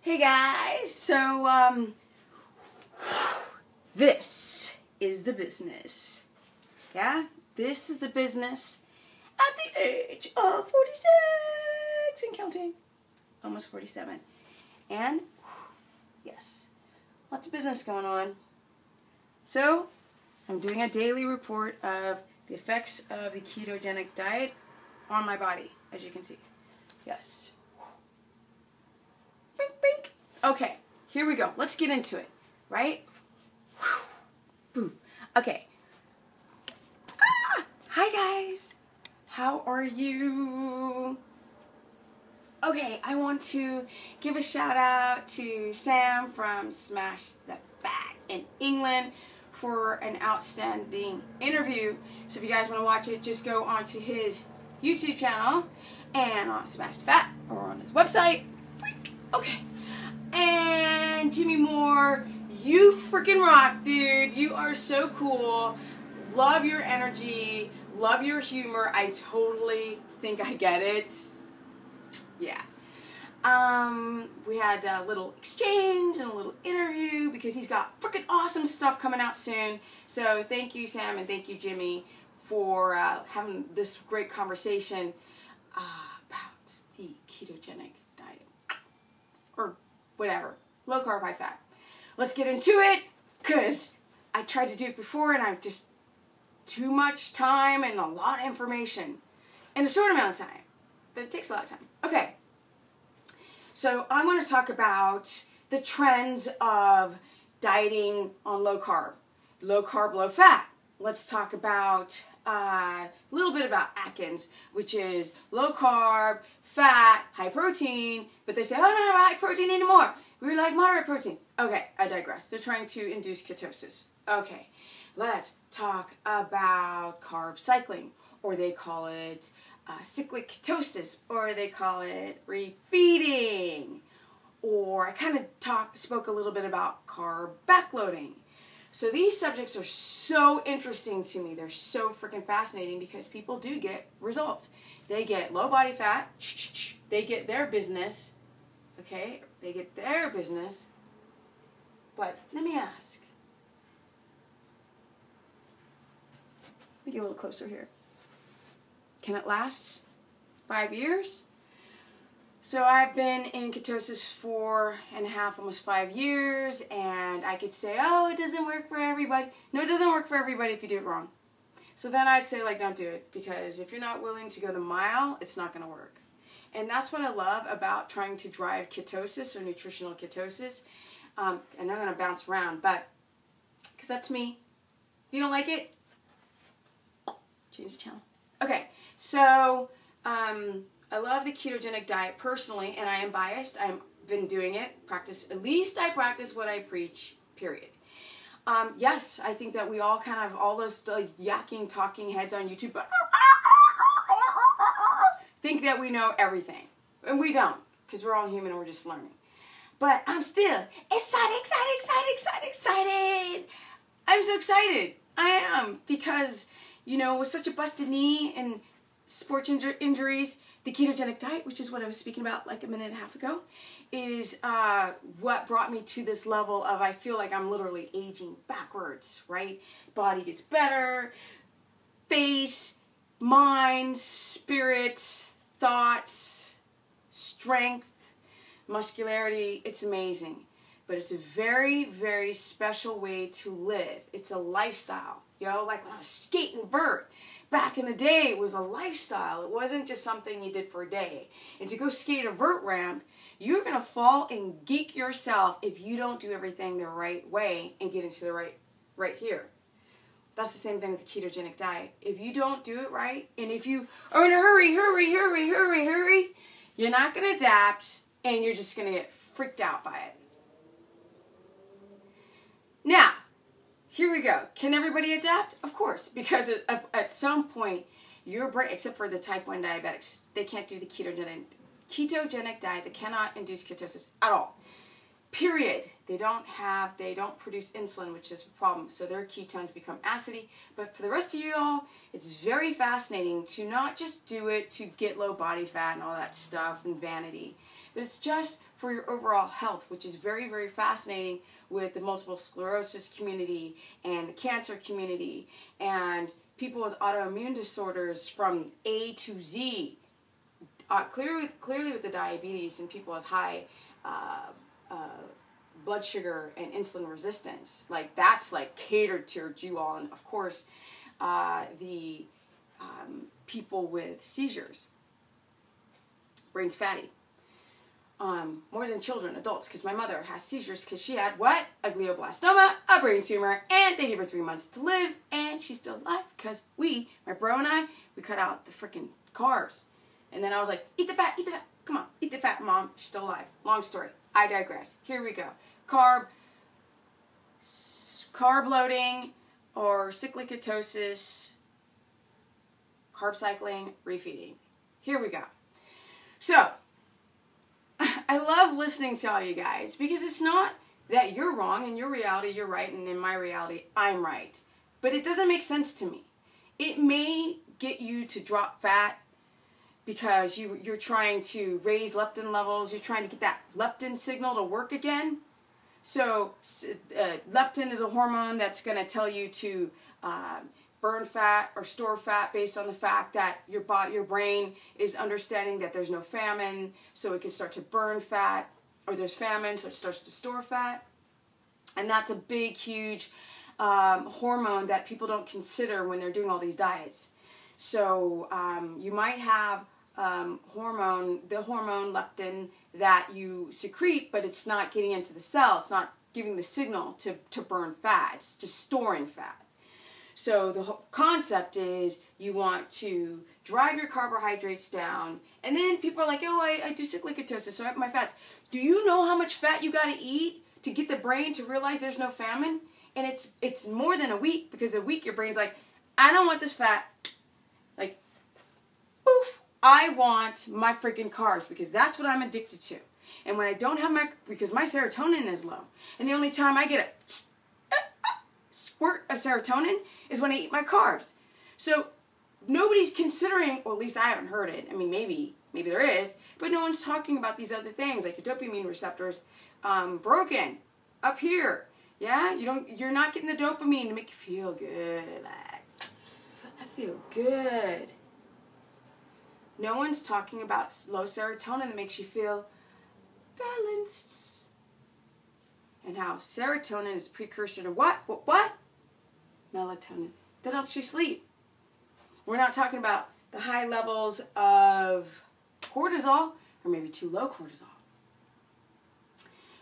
Hey guys, so this is the business. Yeah, this is the business at the age of 46 and counting. Almost 47. And yes, lots of business going on. So I'm doing a daily report of the effects of the ketogenic diet on my body, as you can see. Yes. Bink, bink. Okay, here we go. Let's get into it, right? Boom. Okay. Hi guys. How are you? Okay, I want to give a shout out to Sam from Smash the Fat in England for an outstanding interview. So if you guys want to watch it, just go onto his YouTube channel and on Smash the Fat or on his website. Okay. And Jimmy Moore, you freaking rock, dude. You are so cool. Love your energy. Love your humor. I totally think I get it. Yeah. We had a little exchange and a little interview because he's got freaking awesome stuff coming out soon. So thank you, Sam, and thank you, Jimmy, for having this great conversation about the ketogenic diet. Or whatever. Low carb, high fat. Let's get into it, because I tried to do it before and I've just too much time and a lot of information in a short amount of time. But it takes a lot of time. Okay. So I want to talk about the trends of dieting on low carb, low fat. Let's talk about a little bit about Atkins, which is low carb, fat, high protein, but they say, oh, no, not high protein anymore. We like moderate protein. Okay, I digress. They're trying to induce ketosis. Okay, let's talk about carb cycling, or they call it cyclic ketosis, or they call it refeeding, or I kind of spoke a little bit about carb backloading. So these subjects are so interesting to me. They're so freaking fascinating because people do get results. They get low body fat. They get their business. Okay? They get their business. But let me ask. Let me get a little closer here. Can it last 5 years? So I've been in ketosis 4.5, almost 5 years, and I could say, oh, it doesn't work for everybody. No, it doesn't work for everybody if you do it wrong. So then I'd say, like, don't do it, because if you're not willing to go the mile, it's not going to work. And that's what I love about trying to drive ketosis or nutritional ketosis. And I'm going to bounce around, but because that's me. If you don't like it, change the channel. Okay, so I love the ketogenic diet personally, and I am biased. I've been doing it. At least I practice what I preach, period. Yes, I think that we all kind of, all those yakking, talking heads on YouTube think that we know everything. And we don't, because we're all human and we're just learning. But I'm still excited. I'm so excited. I am, because, you know, with such a busted knee and sports injuries, the ketogenic diet, which is what I was speaking about like a minute and a half ago, is what brought me to this level of, I feel like I'm literally aging backwards, right? Body gets better, face, mind, spirit, thoughts, strength, muscularity. It's amazing. But it's a very, very special way to live. It's a lifestyle. You know, like when I was skating vert, back in the day, it was a lifestyle. It wasn't just something you did for a day. And to go skate a vert ramp, you're going to fall and geek yourself if you don't do everything the right way and get into the right here. That's the same thing with the ketogenic diet. If you don't do it right, and if you are in a hurry, you're not going to adapt, and you're just going to get freaked out by it. Now, here we go. Can everybody adapt? Of course, because at some point, your brain, except for the type 1 diabetics, they can't do the ketogenic diet. They cannot induce ketosis at all. Period. They don't produce insulin, which is a problem. So their ketones become acidy. But for the rest of you all, it's very fascinating to not just do it to get low body fat and all that stuff and vanity, but it's just for for your overall health, which is very, very fascinating with the multiple sclerosis community and the cancer community and people with autoimmune disorders from A to Z. Clearly with the diabetes and people with high blood sugar and insulin resistance, like that's like catered to you all, and of course the people with seizures, brain's fatty, more than children, adults, because my mother has seizures because she had what? A glioblastoma, a brain tumor, and they gave her 3 months to live, and she's still alive because my bro and I, we cut out the freaking carbs. And then I was like, eat the fat, come on, eat the fat, Mom, she's still alive. Long story, I digress. Here we go. Carb loading or cyclic ketosis, carb cycling, refeeding. Here we go. So, I love listening to all you guys because it's not that you're wrong, in your reality you're right, and in my reality I'm right. But it doesn't make sense to me. It may get you to drop fat because you're trying to raise leptin levels, you're trying to get that leptin signal to work again. So leptin is a hormone that's going to tell you to burn fat or store fat based on the fact that your brain is understanding that there's no famine, so it can start to burn fat, or there's famine, so it starts to store fat. And that's a big, huge hormone that people don't consider when they're doing all these diets. So you might have the hormone leptin that you secrete, but it's not getting into the cell. It's not giving the signal to burn fat. It's just storing fat. So the whole concept is you want to drive your carbohydrates down, and then people are like, oh, I do cyclic ketosis, so I have my fats. Do you know how much fat you got to eat to get the brain to realize there's no famine? And it's more than a week, because a week your brain's like, I don't want this fat. Like, poof, I want my freaking carbs, because that's what I'm addicted to. And when I don't have because my serotonin is low, and the only time I get a squirt of serotonin is when I eat my carbs. So nobody's considering, or at least I haven't heard it. I mean, maybe there is, but no one's talking about these other things, like your dopamine receptors broken up here. Yeah, you're not getting the dopamine to make you feel good. Like, I feel good. No one's talking about low serotonin that makes you feel balanced. And how serotonin is a precursor to what? What? Melatonin. That helps you sleep. We're not talking about the high levels of cortisol, or maybe too low cortisol.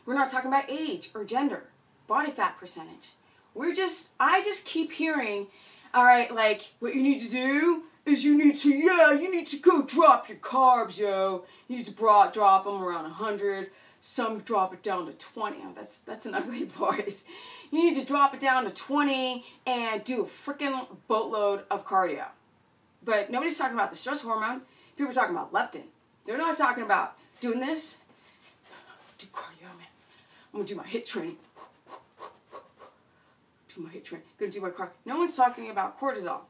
We're not talking about age or gender, body fat percentage. I just keep hearing, all right, like, what you need to do is you need to go drop your carbs, yo. You need to drop them around 100. Some drop it down to 20. Oh, that's an ugly voice. You need to drop it down to 20 and do a freaking boatload of cardio. But nobody's talking about the stress hormone. People are talking about leptin. They're not talking about doing this. Do cardio, man. I'm going to do my HIIT training. Going to do my cardio. No one's talking about cortisol.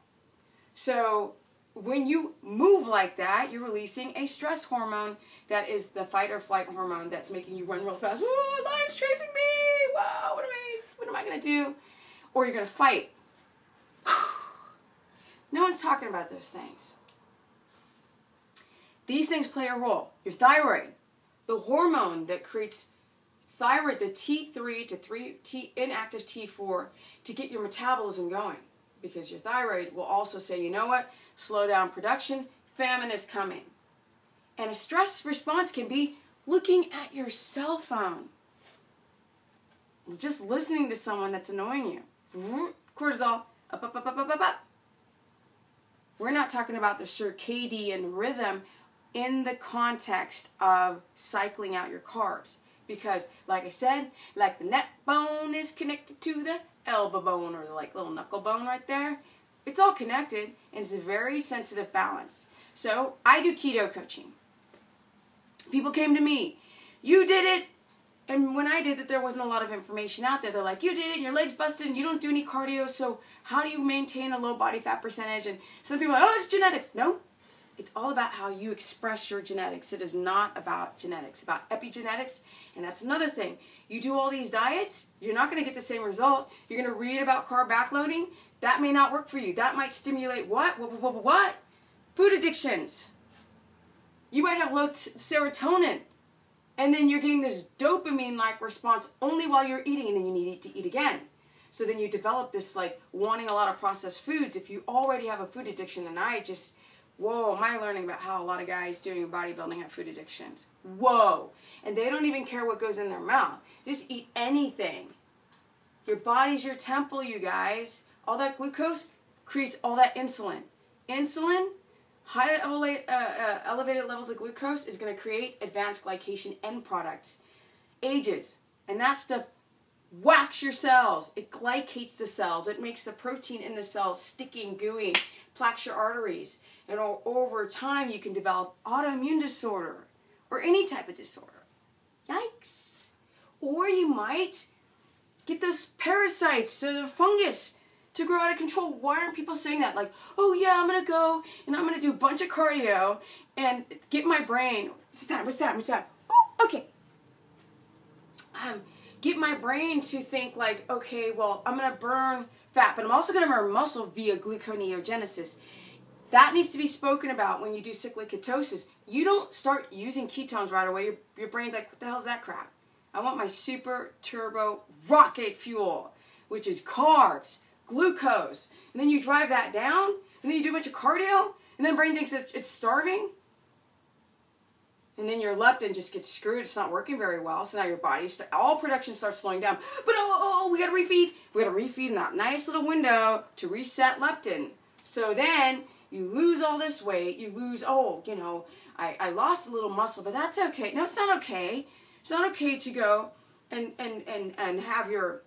So when you move like that, you're releasing a stress hormone that is the fight or flight hormone that's making you run real fast. Whoa, lion's chasing me. Wow, what am I going to do? Or you're going to fight. No one's talking about those things. These things play a role. Your thyroid, the hormone that creates thyroid, the T3 to inactive T4 to get your metabolism going. Because your thyroid will also say, you know what, slow down production, famine is coming. And a stress response can be looking at your cell phone. Just listening to someone that's annoying you. Cortisol, up. We're not talking about the circadian rhythm in the context of cycling out your carbs. Because, like I said, like the neck bone is connected to the elbow bone, or the like little knuckle bone right there. It's all connected, and it's a very sensitive balance. So, I do keto coaching. People came to me, you did it, and when I did it, there wasn't a lot of information out there. They're like, you did it, and your legs busted, and you don't do any cardio, so how do you maintain a low body fat percentage? And some people are like, oh, it's genetics. No, It's all about how you express your genetics. It is not about genetics, about epigenetics. And that's another thing. You do all these diets, you're not going to get the same result. You're going to read about carb backloading. That may not work for you. That might stimulate what? What? Food addictions. You might have low serotonin. And then you're getting this dopamine-like response only while you're eating, and then you need to eat again. So then you develop this like wanting a lot of processed foods if you already have a food addiction. And whoa, am I learning about how a lot of guys doing bodybuilding have food addictions. Whoa. And they don't even care what goes in their mouth. Just eat anything. Your body's your temple, you guys. All that glucose creates all that insulin. Insulin, high elevated levels of glucose is going to create advanced glycation end products. Ages. And that stuff whacks your cells. It glycates the cells. It makes the protein in the cells sticky and gooey, plaques your arteries. And over time, you can develop autoimmune disorder or any type of disorder. Yikes. Or you might get those parasites, the fungus, to grow out of control. Why aren't people saying that? Like, oh yeah, I'm going to go and I'm going to do a bunch of cardio and get my brain. What's that? Ooh, okay. Get my brain to think like, okay, well, I'm going to burn fat, but I'm also going to burn muscle via gluconeogenesis. That needs to be spoken about when you do cyclic ketosis. You don't start using ketones right away. Your brain's like, what the hell is that crap? I want my super turbo rocket fuel, which is carbs, glucose. And then you drive that down, and then you do a bunch of cardio, and then the brain thinks that it's starving. And then your leptin just gets screwed. It's not working very well. So now your body, all production starts slowing down. But we got to refeed. We got to refeed in that nice little window to reset leptin. So then you lose all this weight. You lose, I lost a little muscle, but that's okay. No, it's not okay. It's not okay to go and have your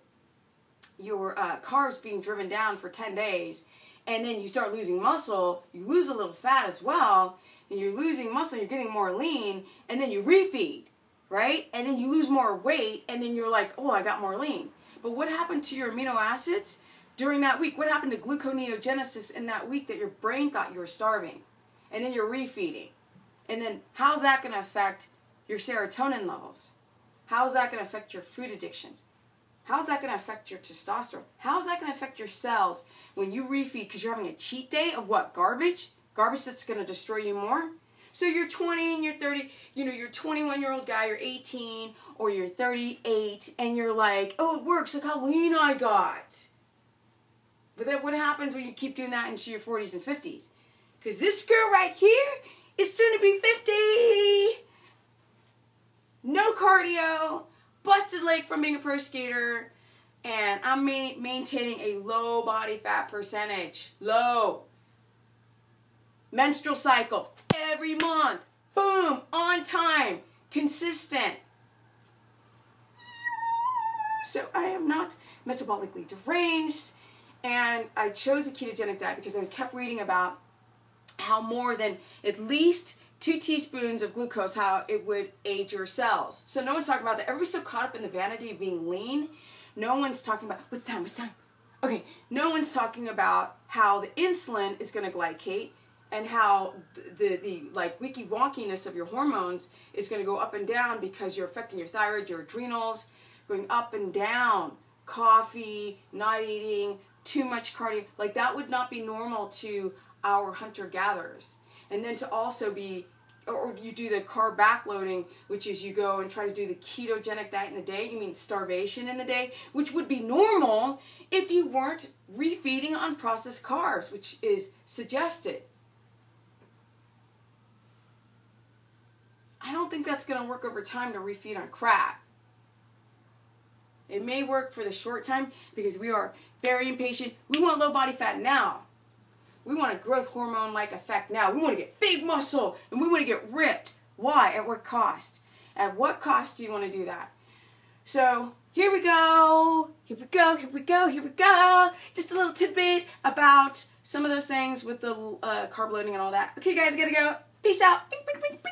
carbs being driven down for 10 days, and then you start losing muscle. You lose a little fat as well, and you're losing muscle, you're getting more lean, and then you refeed, right? And then you lose more weight, and then you're like, oh, I got more lean. But what happened to your amino acids during that week? What happened to gluconeogenesis in that week that your brain thought you were starving? And then you're refeeding. And then how's that going to affect your serotonin levels? How's that going to affect your food addictions? How's that going to affect your testosterone? How's that going to affect your cells when you refeed because you're having a cheat day of what? Garbage? Garbage that's going to destroy you more? So you're 20 and you're 30, you're a 21-year-old guy, you're 18, or you're 38, and you're like, oh, it works, look how lean I got. But then what happens when you keep doing that into your 40s and 50s? Because this girl right here is soon to be 50. No cardio, busted leg from being a pro skater, and I'm maintaining a low body fat percentage. Low. Menstrual cycle every month. Boom, on time, consistent. So I am not metabolically deranged, and I chose a ketogenic diet because I kept reading about how more than at least 2 teaspoons of glucose, how it would age your cells. So no one's talking about that. Everybody's so caught up in the vanity of being lean. No one's talking about, what's time? Okay, no one's talking about how the insulin is going to glycate and how the wiki wonkiness of your hormones is going to go up and down because you're affecting your thyroid, your adrenals, going up and down. Coffee, not eating, too much cardio. Like that would not be normal to our hunter-gatherers. And then to also be, or you do the carb backloading, which is you go and try to do the ketogenic diet in the day. You mean starvation in the day, which would be normal if you weren't refeeding on processed carbs, which is suggested. I don't think that's going to work over time to refeed on crap. It may work for the short time because we are very impatient. We want low body fat now. We want a growth hormone-like effect now. We want to get big muscle and we want to get ripped. Why? At what cost? At what cost do you want to do that? So here we go. Here we go. Just a little tidbit about some of those things with the carb loading and all that. Okay, guys, gotta go. Peace out. Bing, bing, bing, bing.